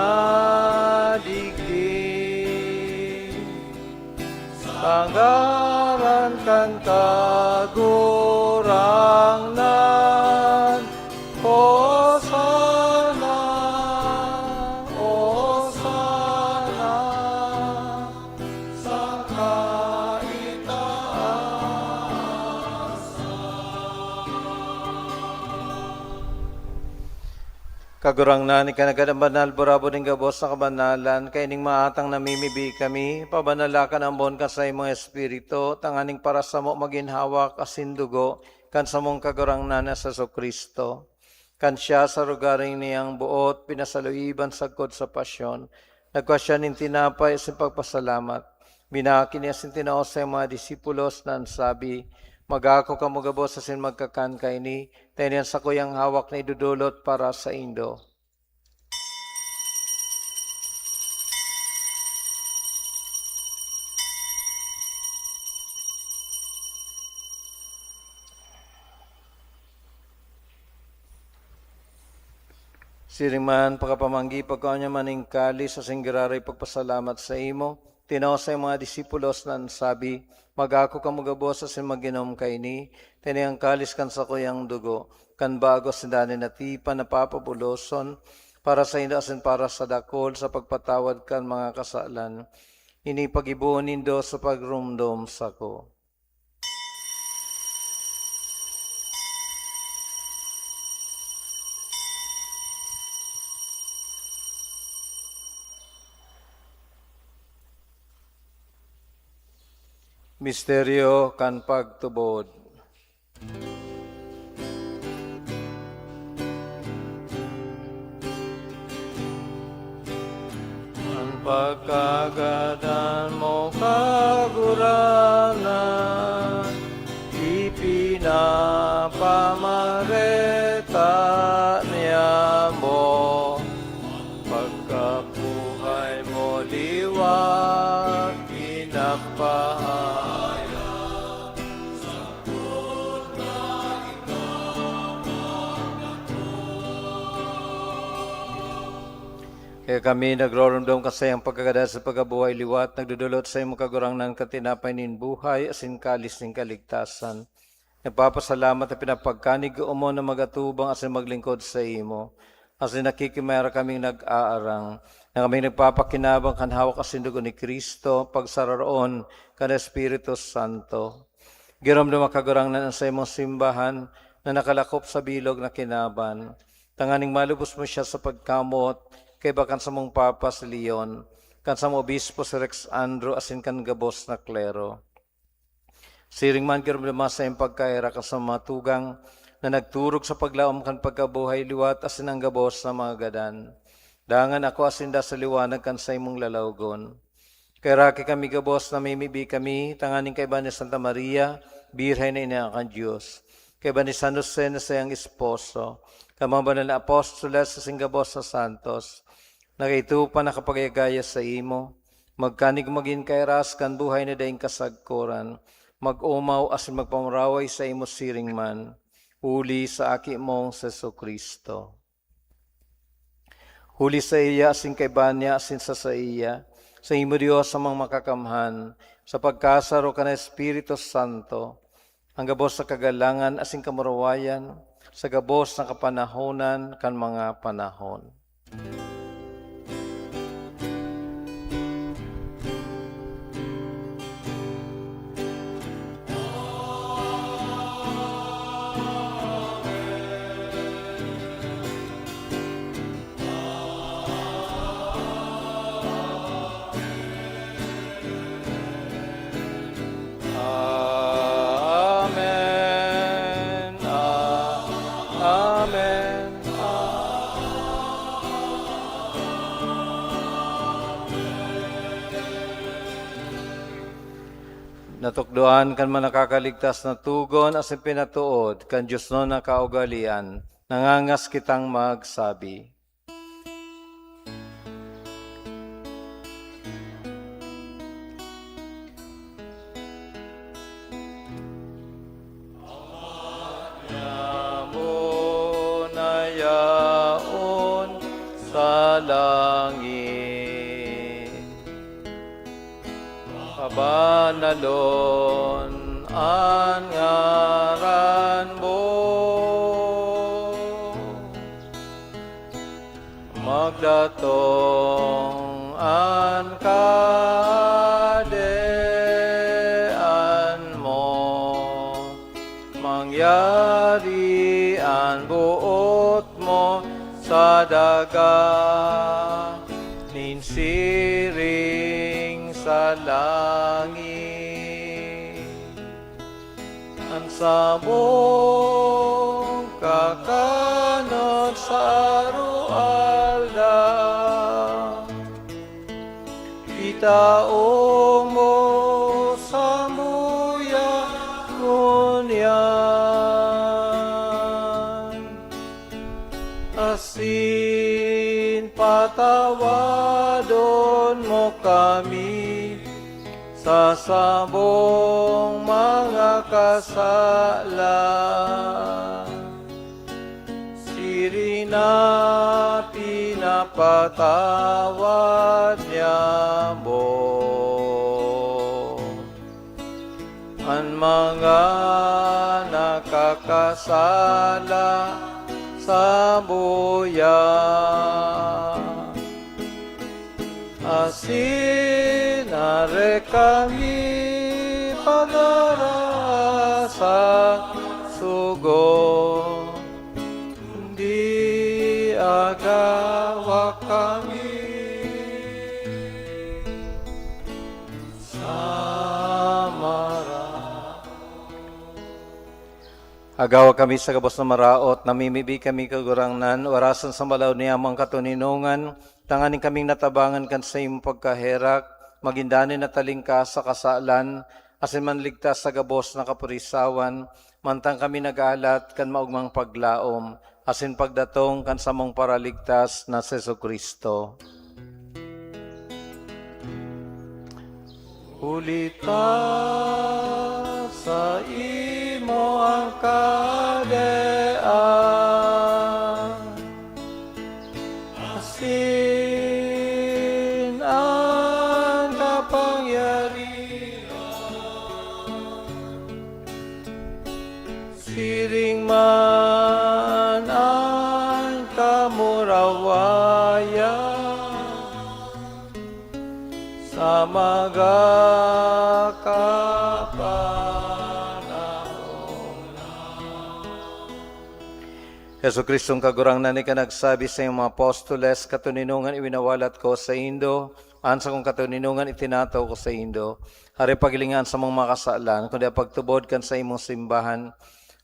Pangaran kan kagurangnan, O sana, sa kaitaasan. Kagurangnan, ikanagad ang banal, burabo ng gabos sa kabanalan, kaining maatang namimibi kami, pabanalakan ang bon ka sa imong espiritu, tanganing para sa mo maginhawak asindugo, kan sa mong kagurangnan na sa Kristo. Kan siya sa rugaring niyang buot, pinasaluiban sagkod sa pasyon, nagkasya nin tinapay sa pagpasalamat, binaki niya sin tinaos sa mga disipulos na sabi, Magako ka mo gabos sa sin magkakan kay ni, tayo sa kuyang hawak na idudulot para sa indo. Siriman, pagkapamanggi, pagkanya maning kali sa singgiraray pagpasalamat sa imo, tinaw sa mga disipulos na sabi, Magako ka magabos sa simaginom kay ni, tinayang kalis kan sa kuyang dugo, kan bago sindanin na tipa na papabuloson, para sa inda asin para sa dakol sa pagpatawad kan mga kasalan, ini pag-ibuon nindo sa pagrumdom sa ko. Misteryo kan pagtubod. Ang pagkagadan mo kaguranan, ipinapamareta niya mo. Pagkabuhay mo liwag, pinapahayag. Kaya kami nagroromdom kasi ang pagkagada sa pagkabuhay liwat, nagdudulot sa imong kagurang ng katinapay nin buhay, asin kalis ning kaligtasan. Nagpapasalamat na pinapagkanig mo na magatubang asin maglingkod sa imo. Asin nakikimera kaming nag-aarang, na kaming nagpapakinabang kan hawak asin dugo ni Kristo, pagsararoon kan Espiritu Santo. Giromdom ang kagurang na sa imong simbahan na nakalakop sa bilog na kinaban. Tanganing malubos mo siya sa pagkamot, kay bakan sa mong Papa si Leon, kan sa mong Obispo si Rex Andrew, asin kan gabos na klero. Siring man kirumdama sa iyong pagkaira ka sa mga tugang na nagturog sa paglaom kan pagkabuhay liwat, asin ang gabos na mga gadan. Dangan ako asin da sa liwanag kan sa imong lalawgon. Kay raki kami gabos na mimibi kami, tanganing kay ba ni Santa Maria, birhay na ina kan Diyos. Kay ba ni San Jose na sayang esposo, kamang banal na apostoles sa singgabos sa santos, nakitupa na kapagayagaya sa imo, magkanig magin kay ras kan buhay na daing kasagkuran, mag-umaw asin magpamraway sa imo siring man, uli sa aki mong Seso Kristo. Huli sa iya asin kay banya asin sa iya, sa imo Dios sa mga makakamhan, sa pagkasaro ka na Espiritu Santo, ang gabos sa kagalangan asin kamurawayan, sa gabos na kapanahonan kan mga panahon. Amen. Amen. Natukdoan kan man nakakaligtas na tugon asin pinatuod kan Diyos no na kaugalian, nangangas kitang magsabi. Mo na yaon sa langit, kabanalon ang ngaran mo, magdatong ang kadean mo, mangyari ang buot mo sa daga, ninsiring sa langit. Ang sabong kakanot sa rualda, itao mo sa muya kunyan, asin patawadon mo kami sa sabong mga kasala. Sirina pinapatawad niya mo ang mga nakakasala sa buya. Asinare kami pag-arasa sugo, di agawa kami sa Agawa kami sa gabos na maraot, namimibi kami kagurangnan, warasan sa malaw niya mga katuninungan, tanganin kaming natabangan kan sa iyong pagkaherak, magindanin na talingka sa kasalan, asin manligtas sa gabos na kapurisawan, mantang kami nag-alat kan maugmang paglaom, asin pagdatong kan samong paraligtas na Seso Kristo. Ulita sa imo ang kadean, asin ang kapangyarihan, siring man ang kamurawayan, sa Yesu Kristong kagurangnan ni ka nagsabi sa iyong mga apostoles, katuninungan iwinawalat ko sa Indo, ansa kong katuninungan itinataw ko sa Indo, hari pagilingan sa mong makasalan, kundi pagtubod kan sa imong simbahan,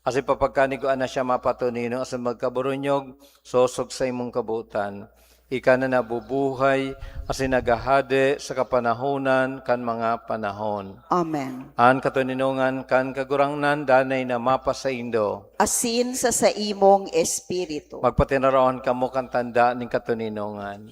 asi papagkani ko ana siya mapatunino, asi magkaburunyog, sosog sa imong kabutan. Ika na nabubuhay, asi nagahade sa kapanahonan kan mga panahon. Amen. An katuninungan kan kagurangnan danay na mapa sa Indo. Asin sa imong espiritu. Magpatinaraon kamo kan tanda ning katuninungan.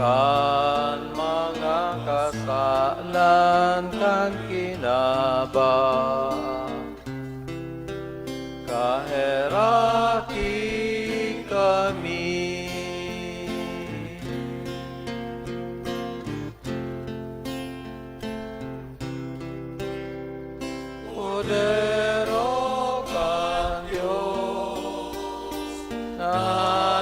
Kan mga kasalan kan kinaba, kaheraki kami. Podero kan Diyos na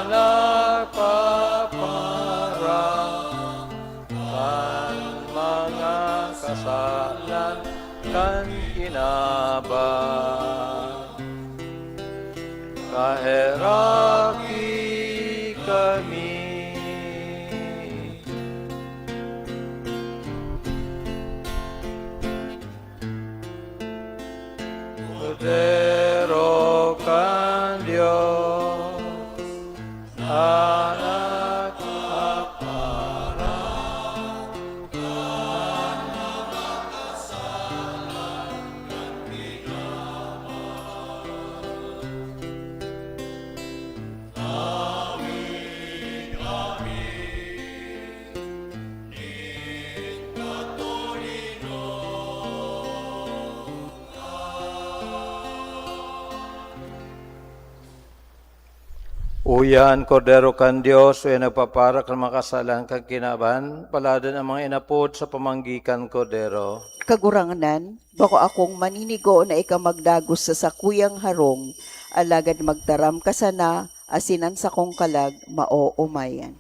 nagpaparang kan mga kasalan kan kinabang, kaheraki kami. Podero kan Diyos anak aparang kan mga kasalan kan kinabang, awit kami ning Uyan, Kordero kan Diyos, uyan nagpaparak ng makasalan kang kinaban, paladan ang mga inapod sa pamanggikan, Kordero. Kaguranganan, bako akong maninigo na ikaw magdagos sa sakuyang harong, alagad magtaram ka sana, asinan sa kong kalag, mao umayan.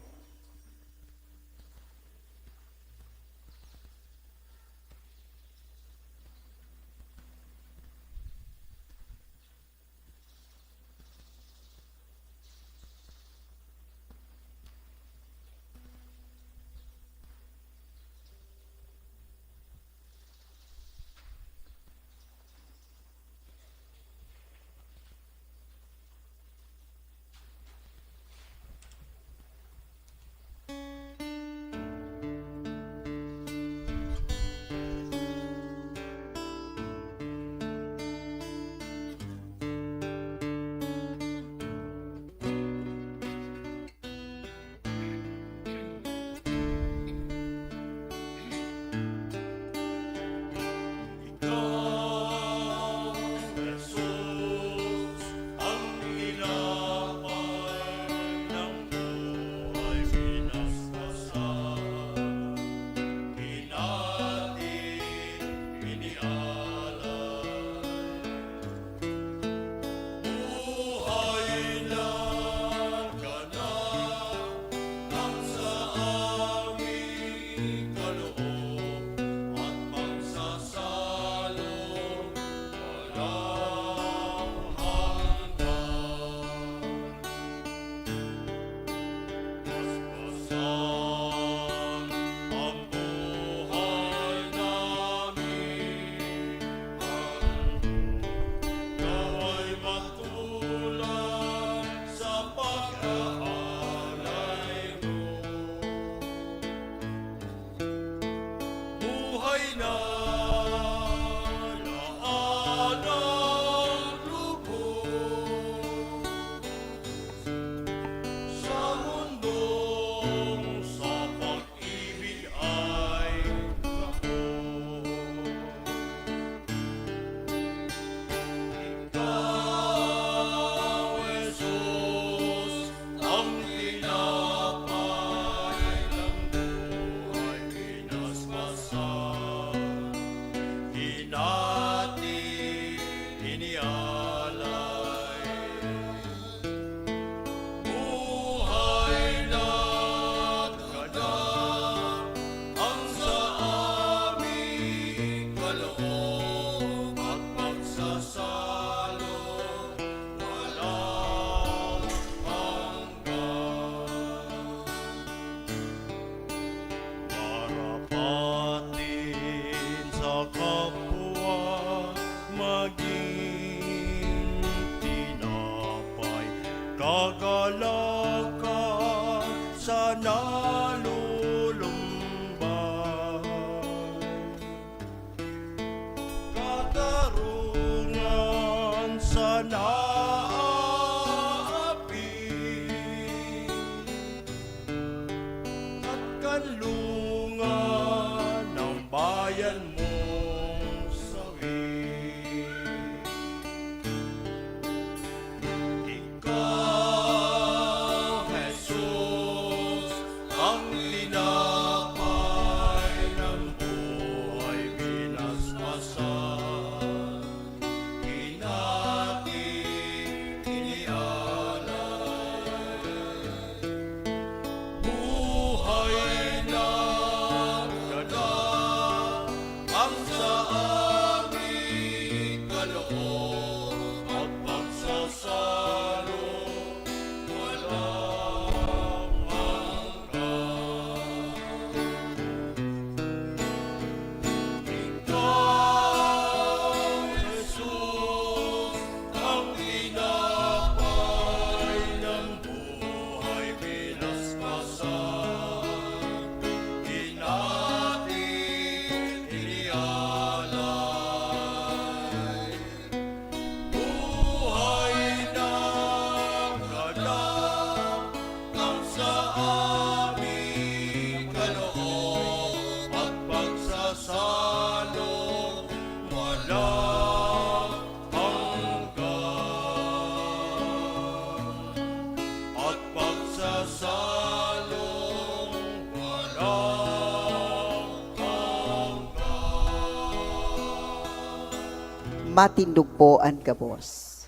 Matindog po ang gabos.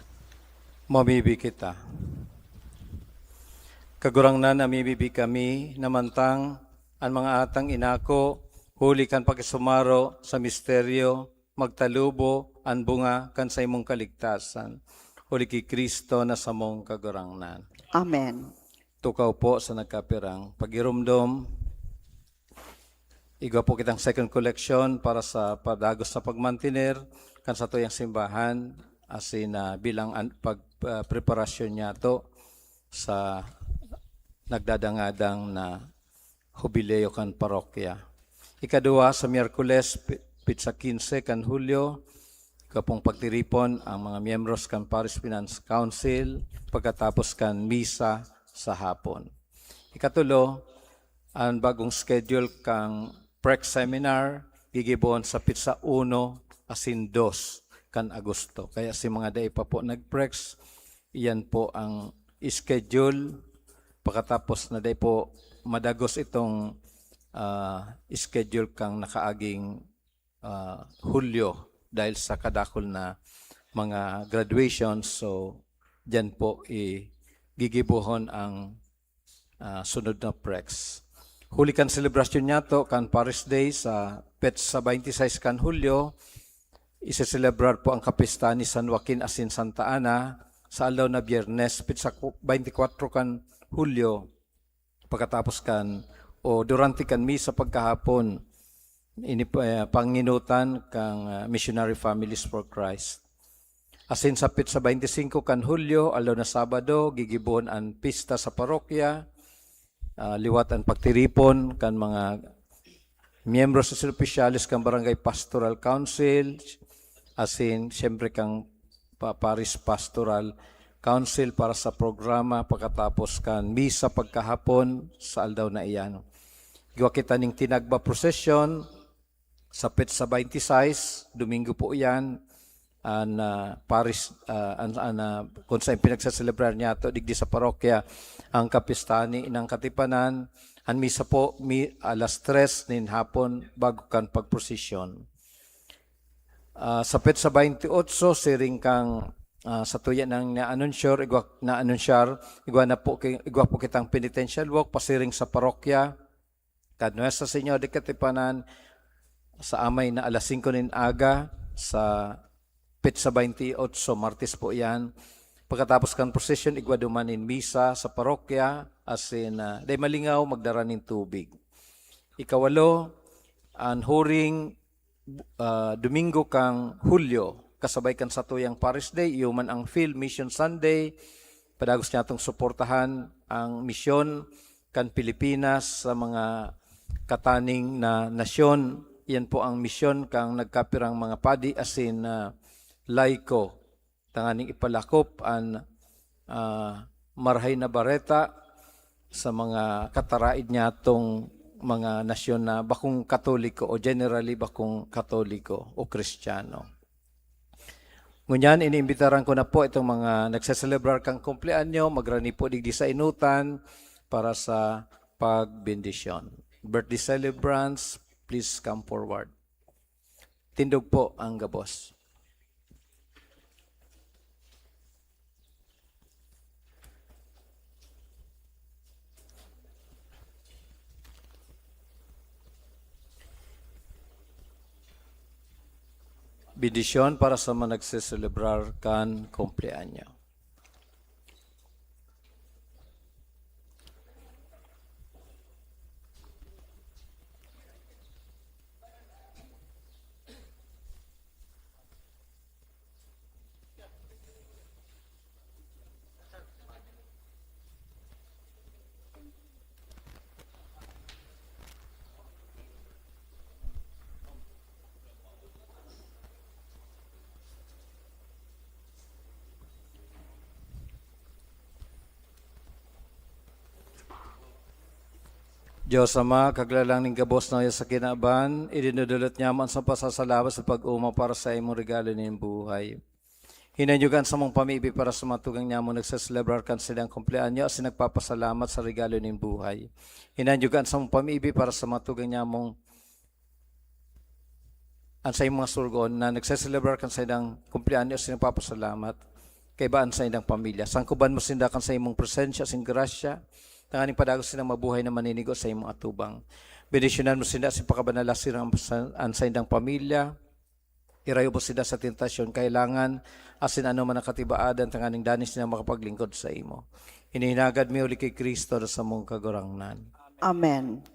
Mamibi kita. Kagurang na namibibi kami, namantang ang mga atang inako, huli kan pakisumaro sa misteryo, magtalubo ang bunga kan sa imong kaligtasan. Huli ki Kristo na sa mong kagurangnan. Amen. Tukaw po sa nagkapirang pagirumdom. Igwa po kitang second collection para sa padagos na pagmantiner kan sa tuyang simbahan asin bilang pagpreparasyon niya to sa nagdadangadang na jubileo kan parokya. Ikadua sa Miyerkules, pitsa 15 kan Hulyo, kapong pagtiripon ang mga miyembros kan Parish Finance Council pagkatapos kan misa sa hapon. Ikatulo, ang bagong schedule kang PREC seminar gigibon sa pitsa 1 asin 2 kan Agosto. Kaya si mga day pa po nag-PREX, iyan po ang schedule. Pagkatapos na day po madagos itong schedule kang nakaaging Hulyo dahil sa kadakol na mga graduations. So, dyan po gigibuhon ang sunod na PREX. Huli kan celebration niya to, kan Paris Day sa sa 26 kan Hulyo, isa-celebrar po ang kapista ni San Joaquin asin Santa Ana sa alaw na Biyernes, sa 24 kan Hulyo, pagkatapos kan o durante kan misa pagkahapon, panginutan kang Missionary Families for Christ. Asin sa 25 kan Hulyo, alaw na Sabado, gigibon ang pista sa parokya, liwat ang pagtiripon kan mga miyembro sa opisyalis kang Barangay Pastoral Council, asin siyempre kang Paris Pastoral Council para sa programa pagkatapos kan misa pagkahapon sa aldaw na iyan. Giwa kita ning tinagba procession sa sa 26, Domingo po iyan, ang Paris, kung saan pinagsaselebrar niya ito, digdi sa parokya, ang kapistani ng Katipanan, ang misa po, alas 3 nin hapon bago kan pagprosesyon. Sa sa 28, siring kang sa tuya ng na-anunsyar, igwa po kitang penitential walk, pasiring sa parokya, Nuestra Señora de Katipanan, sa amay na alas 5 nin aga, sa sa 28, Martes po yan. Pagkatapos kan procession, igwa dumanin misa sa parokya, asin day malingaw, magdaranin tubig. Ikawalo, ang huring Domingo kang Hulyo, kasabay kan sa tuyang Paris Day, human ang Field Mission Sunday, padagos niya itong suportahan ang misyon kan Pilipinas sa mga kataning na nasyon. Yan po ang misyon kang nagkapirang mga padi asin laiko. Tanganing ipalakop ang marhay na bareta sa mga kataraid niya itong mga nasyon na bakong Katoliko o generally bakong Katoliko o Kristiyano. Ngunyan, iniimbitaran ko na po itong mga nagsaselebrar kang kumpleanyo, magrani po digdi sa inutan para sa pagbendisyon. Birthday celebrants, please come forward. Tindog po ang gabos. Bendisyon para sa mga nagsiselebrar kan kumpleanyo. Diyos Ama, kaglalang ning gabos na sa kinaban, idinudulot niya man sa pasasalamat sa pag-uma para sa imong regalo ning buhay. Hinanyugan sa mong pamibi para sa matugang niya mo nagsaselebrar kan silang kumpleanyo as nagpapasalamat sa regalo nin buhay. Hinanyugan sa mong pamibi para sa matugang niya mong ang sa mga surgon na nagsaselebrar kan sa ilang kumpleanyo as nagpapasalamat kay baan sa ilang pamilya. Sangkuban mo sinda kan sa imong presensya, sing grasya, tanganing padagos silang mabuhay na maninigo sa imong atubang. Benisyonan mo sinda sa pakabanala silang sa ilang pamilya, irayo mo sila sa tentasyon, kailangan asin ano man ang katibaadan, tanganing danis nila makapaglingkod sa imo. Hinihinagad mi uli kay Kristo na sa mong kagurangnan. Amen.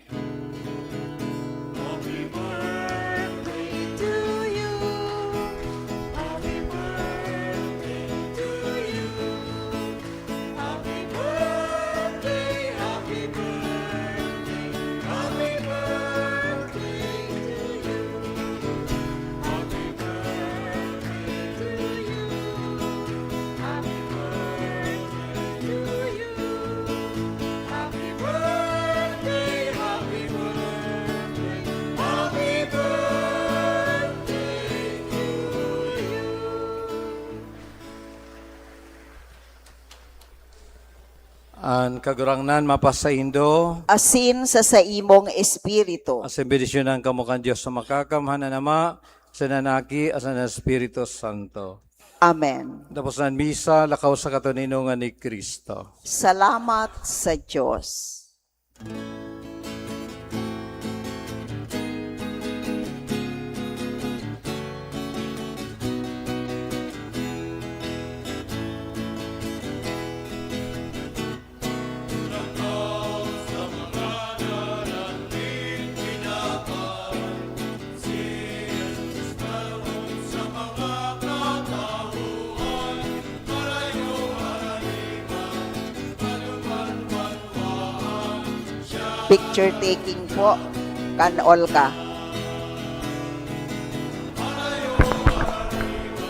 Ang kagurangnan mapasaindo, Asin sa imong espiritu. as benedisyonan kamo kan Diyos sa makakamhanan nama, sa nanaki, as na Espiritu Santo. Amen. Tapos na misa, lakaw sa katuninungan ni Kristo. Salamat sa Diyos. Picture taking po. Kanol ka.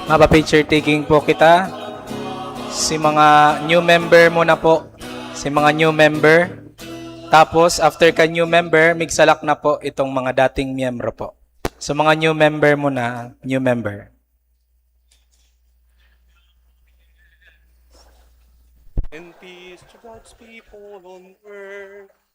Mapa-picture taking po kita. Si mga new member muna po. Si mga new member. Tapos, after ka new member, migsalak na po itong mga dating miyembro po. So, mga new member muna, new member. And peace to God's people on earth.